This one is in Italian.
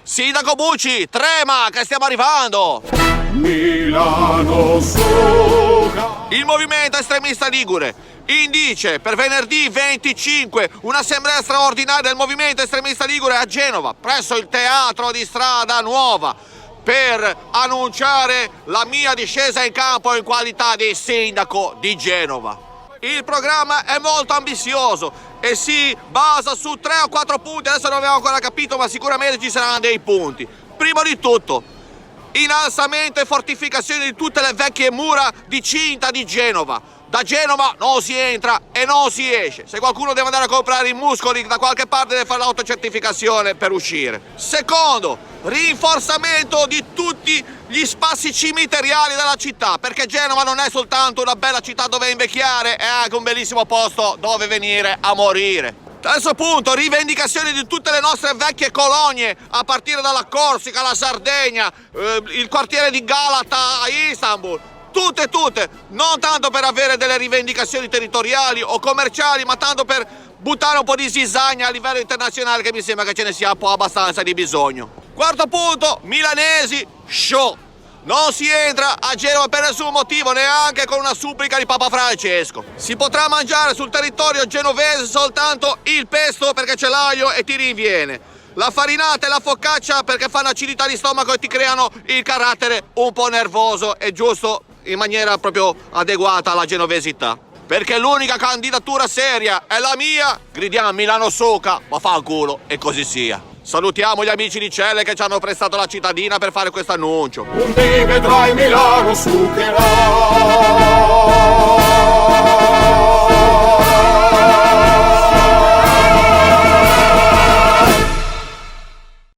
Sindaco Bucci, trema che stiamo arrivando! Milano Suca. Il movimento estremista ligure indice per venerdì 25 un'assemblea straordinaria del movimento estremista ligure a Genova, presso il teatro di Strada Nuova, per annunciare la mia discesa in campo in qualità di sindaco di Genova. Il programma è molto ambizioso e si basa su 3 o 4 punti, adesso non abbiamo ancora capito, ma sicuramente ci saranno dei punti. Primo di tutto, innalzamento e fortificazione di tutte le vecchie mura di cinta di Genova. Da Genova non si entra e non si esce. Se qualcuno deve andare a comprare i muscoli da qualche parte deve fare l'autocertificazione per uscire. Secondo, rinforzamento di tutti gli spazi cimiteriali della città, perché Genova non è soltanto una bella città dove invecchiare, è anche un bellissimo posto dove venire a morire. Terzo punto, rivendicazione di tutte le nostre vecchie colonie, a partire dalla Corsica, la Sardegna, il quartiere di Galata a Istanbul. Tutte, non tanto per avere delle rivendicazioni territoriali o commerciali, ma tanto per buttare un po' di zizzagna a livello internazionale, che mi sembra che ce ne sia un po' abbastanza di bisogno. Quarto punto, milanesi, show. Non si entra a Genova per nessun motivo, neanche con una supplica di Papa Francesco. Si potrà mangiare sul territorio genovese soltanto il pesto perché c'è l'aglio e ti rinviene. La farinata e la focaccia perché fanno acidità di stomaco e ti creano il carattere un po' nervoso e giusto in maniera proprio adeguata alla genovesità. Perché l'unica candidatura seria è la mia, gridiamo Milano Suca, ma fa il culo e così sia. Salutiamo gli amici di Celle che ci hanno prestato la cittadina per fare questo annuncio. Un dì vedrai Milano Sucherà.